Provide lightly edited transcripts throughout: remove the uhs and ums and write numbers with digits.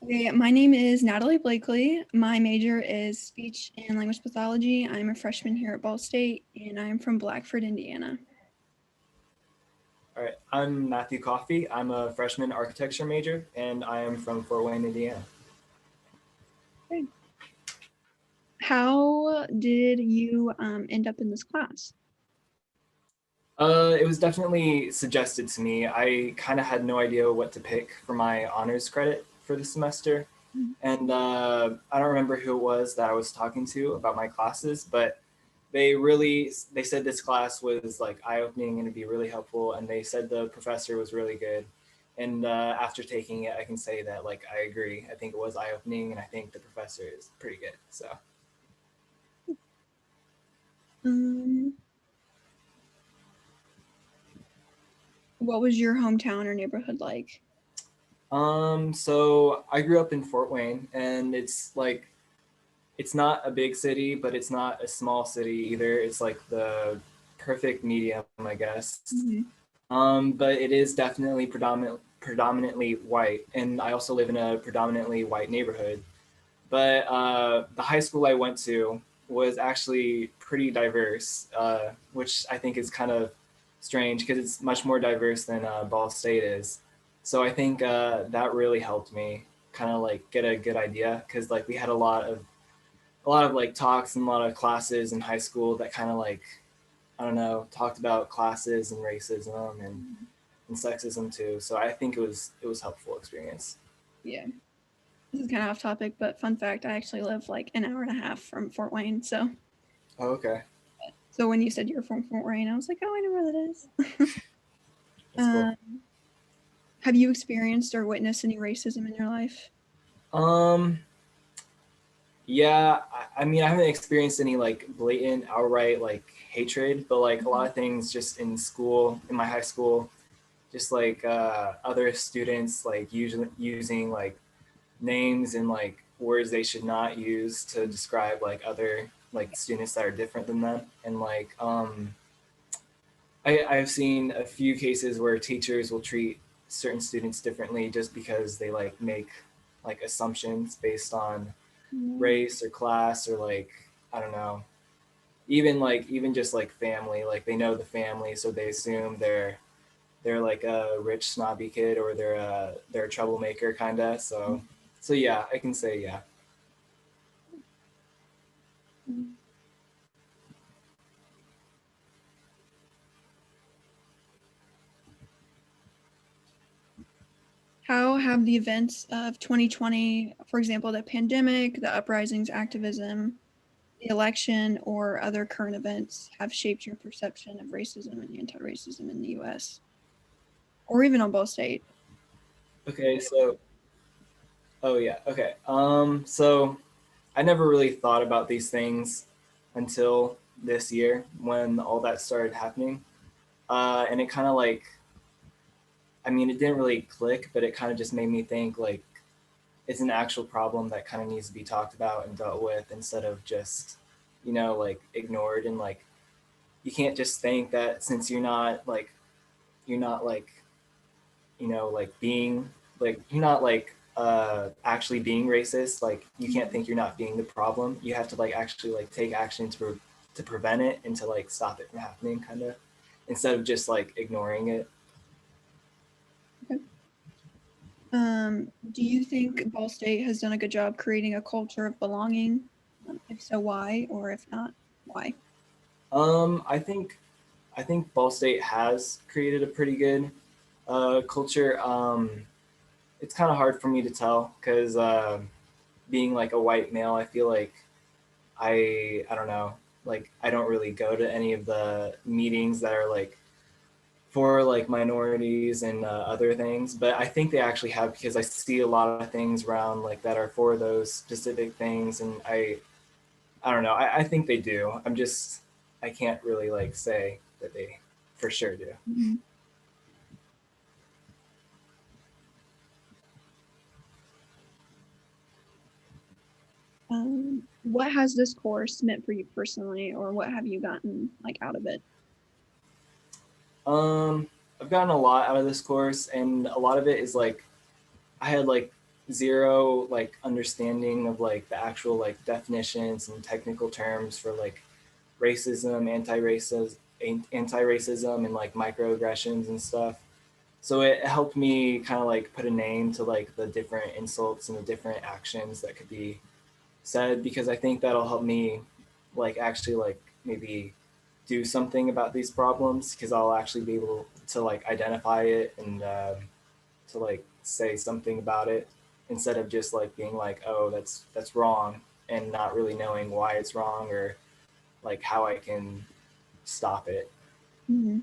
Okay, my name is Natalie Blakely. My major is speech and language pathology. I'm a freshman here at Ball State, and I'm from Blackford, Indiana. All right, I'm Matthew Coffey. I'm a freshman architecture major, and I am from Fort Wayne, Indiana. Okay. How did you end up in this class? It was definitely suggested to me. I kind of had no idea what to pick for my honors credit for the semester. And I don't remember who it was that I was talking to about my classes, but they said this class was like eye-opening and it'd be really helpful. And they said the professor was really good. And after taking it, I can say that like I agree. I think it was eye-opening, and I think the professor is pretty good. So. Um, what was your hometown or neighborhood like? So I grew up in Fort Wayne, and it's not a big city, but it's not a small city either. It's like the perfect medium, I guess. Mhm. But it is definitely predominantly white, and I also live in a predominantly white neighborhood. But the high school I went to was actually pretty diverse, which I think is kind of strange because it's much more diverse than Ball State is. So I think that really helped me kind of like get a good idea, because like we had a lot of like talks and a lot of classes in high school that kind of like, I don't know, talked about classes and racism and sexism too. So I think it was helpful experience. Yeah, this is kind of off topic, but fun fact: I actually live like an hour and a half from Fort Wayne. Oh, okay, So when you said you're from Fort Wayne, I was like, oh, I know where that is. that's cool. Have you experienced or witnessed any racism in your life? Um, yeah, I mean, I haven't experienced any like blatant, outright like hatred, but like a lot of things just in school, in my high school, just like other students like usually using like names and like words they should not use to describe like other like students that are different than them, and like I've seen a few cases where teachers will treat certain students differently just because they like make like assumptions based on Mhm. race or class, or like, I don't know, even just like family, like they know the family, so they assume they're like a rich snobby kid, or they're a troublemaker kind of. So yeah, I can say yeah. How have the events of 2020, for example, the pandemic, the uprisings, activism, the election, or other current events, have shaped your perception of racism and anti-racism in the U.S. or even on Ball State? Okay, so oh yeah, okay. So I never really thought about these things until this year when all that started happening. And it kind of like, I mean, it didn't really click, but it kind of just made me think like it's an actual problem that kind of needs to be talked about and dealt with, instead of just, like ignored. And like, you can't just think that since you're not like, like being like, you're not like actually being racist, like you can't think you're not being the problem. You have to like actually like take action to prevent it and to like stop it from happening, kind of, instead of just like ignoring it. Okay. Do you think Ball State has done a good job creating a culture of belonging? If so, why? Or if not, why? I think Ball State has created a pretty good culture. It's kind of hard for me to tell because being like a white male, I feel like I don't know, like I don't really go to any of the meetings that are like for like minorities and other things, but I think they actually have, because I see a lot of things around like that are for those specific things, and I don't know, I think they do. I can't really like say that they for sure do. Mhm. What has this course meant for you personally, or what have you gotten like out of it? Um, I've gotten a lot out of this course, and a lot of it is like I had like zero like understanding of like the actual like definitions and technical terms for like racism, anti-racism and like microaggressions and stuff. So it helped me kind of like put a name to like the different insults and the different actions that could be said, because I think that'll help me like actually like maybe do something about these problems, because I'll actually be able to like identify it and to like say something about it, instead of just like being like, oh, that's wrong, and not really knowing why it's wrong or like how I can stop it. Mhm.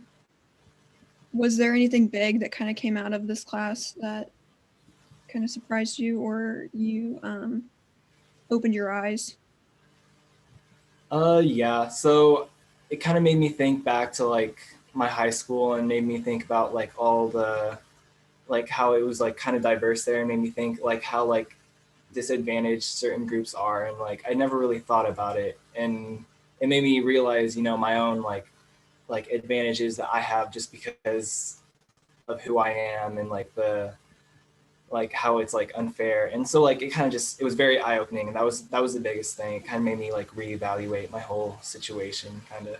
Was there anything big that kind of came out of this class that kind of surprised you, or you opened your eyes? Yeah. So it kind of made me think back to like my high school, and made me think about like all the like how it was like kind of diverse there, and made me think like how like disadvantaged certain groups are, and like I never really thought about it, and it made me realize, you know, my own like advantages that I have just because of who I am, and like the like how it's like unfair. And so like it kind of just, it was very eye-opening, and that was the biggest thing. It kind of made me like reevaluate my whole situation kind of.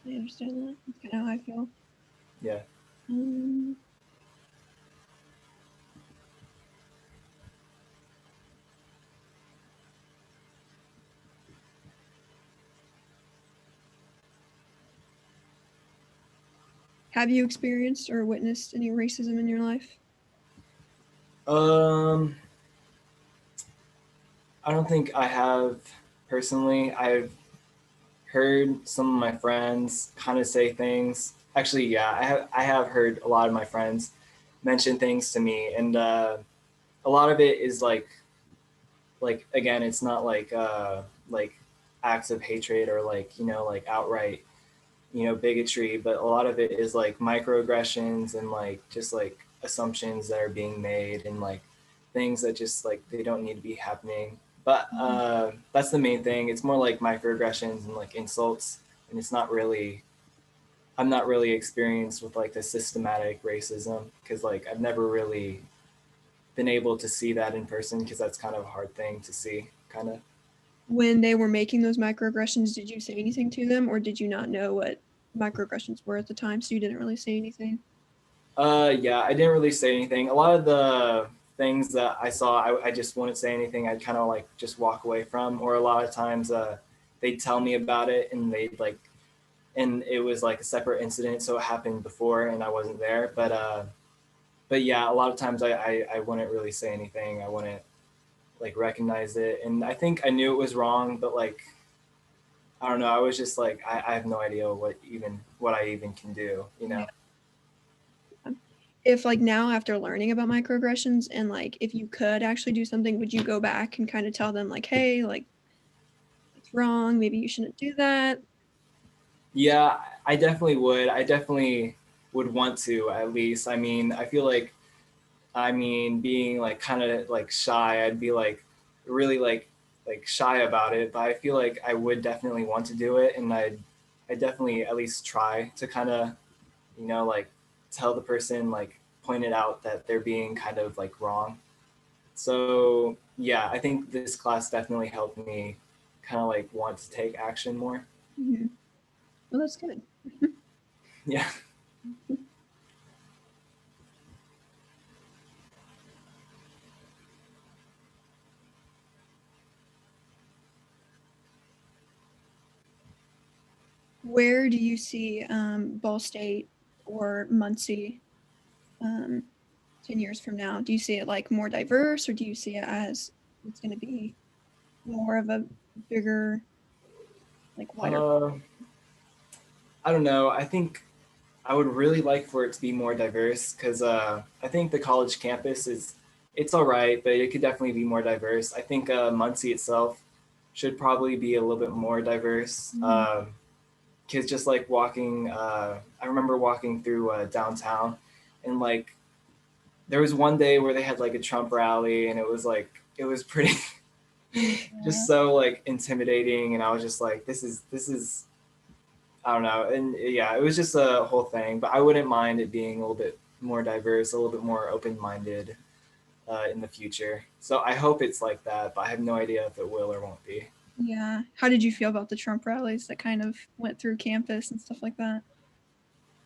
I understand that. That's kind of how I feel. Yeah. Um, have you experienced or witnessed any racism in your life? um I don't think I have personally. I've heard some of my friends kind of say things. Actually, yeah, I have heard a lot of my friends mention things to me, and a lot of it is like again, it's not like acts of hatred or like, you know, like outright, you know, bigotry, but a lot of it is like microaggressions and like just like assumptions that are being made, and like things that just like they don't need to be happening. But Mhm. that's the main thing. It's more like microaggressions and like insults, and it's not really, I'm not really experienced with like the systematic racism, because like I've never really been able to see that in person, because that's kind of a hard thing to see kind of. When they were making those microaggressions, did you say anything to them, or did you not know what microaggressions were at the time, so you didn't really say anything? Yeah, I didn't really say anything. A lot of the things that I saw, I just wouldn't say anything. I'd kind of like just walk away from, or a lot of times they'd tell me about it, and they'd like, and it was like a separate incident, so it happened before and I wasn't there. But yeah, a lot of times I wouldn't really say anything. I wouldn't like recognize it, and I think I knew it was wrong, but like I don't know. I was just like I have no idea what I even can do, you Yeah. know. If like now after learning about microaggressions and like if you could actually do something, would you go back and kind of tell them like, hey, like it's wrong, maybe you shouldn't do that? Yeah, I definitely would. I definitely would want to, at least. I mean, I feel like, I mean, being like kind of like shy, I'd be like really like shy about it, but I feel like I would definitely want to do it, and I definitely at least try to kind of, you know, like tell the person, like point it out that they're being kind of like wrong. So, yeah, I think this class definitely helped me kind of like want to take action more. Mm-hmm. Well, that's good. Yeah. Where do you see Ball State or Muncie um, 10 years from now? Do you see it like more diverse, or do you see it as it's going to be more of a bigger, like wider? Uh, I don't know. I think I would really like for it to be more diverse, because I think the college campus is, it's all right, but it could definitely be more diverse. I think Muncie itself should probably be a little bit more diverse. Mhm. Because just like walking, I remember walking through downtown, and like there was one day where they had like a Trump rally, and it was like it was pretty just Yeah. so like intimidating, and I was just like, this is I don't know. And yeah, it was just a whole thing, but I wouldn't mind it being a little bit more diverse, a little bit more open minded. in the future. So I hope it's like that, but I have no idea if it will or won't be. Yeah. How did you feel about the Trump rallies that kind of went through campus and stuff like that?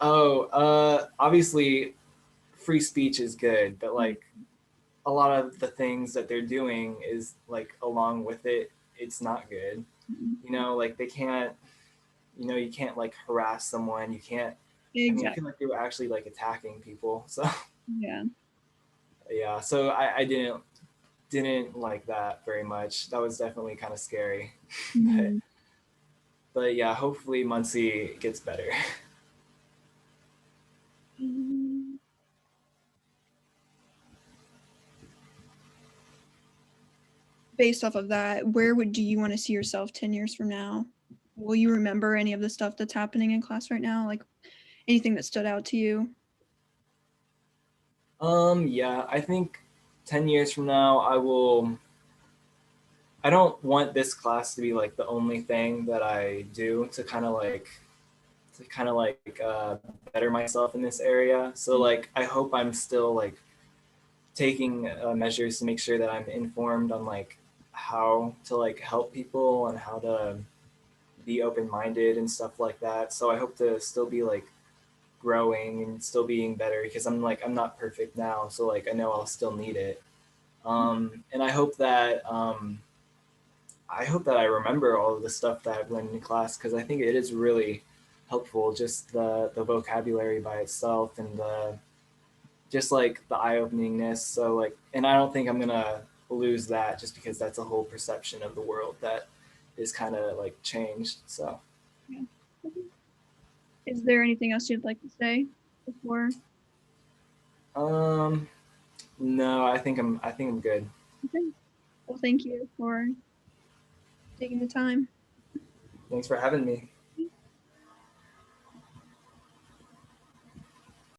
Oh, obviously, free speech is good, but like a lot of the things that they're doing is like along with it, it's not good. Mhm. You know, like they can't, you know, you can't like harass someone. You can't. I mean, I Exactly. feel like they were actually like attacking people. So Yeah. yeah, so I didn't like that very much. That was definitely kind of scary, but Mhm. but yeah, hopefully Muncie gets better. Mm. Based off of that, where would do you want to see yourself 10 years from now? Will you remember any of the stuff that's happening in class right now? Like anything that stood out to you? Yeah, I think 10 years from now, I don't want this class to be like the only thing that I do to kind of like better myself in this area. So like I hope I'm still like taking measures to make sure that I'm informed on like how to like help people and how to be open-minded and stuff like that. So I hope to still be like growing and still being better because I'm not perfect now. So like I know I'll still need it. And I hope that I remember all of the stuff that I've learned in class because I think it is really helpful, just the vocabulary by itself and the just like the eye-openingness. So like, and I don't think I'm gonna lose that just because that's a whole perception of the world that is kind of like changed. So Yeah. Is there anything else you'd like to say before? um, no, I think I'm good. Okay. Well, thank you for taking the time. Thanks for having me.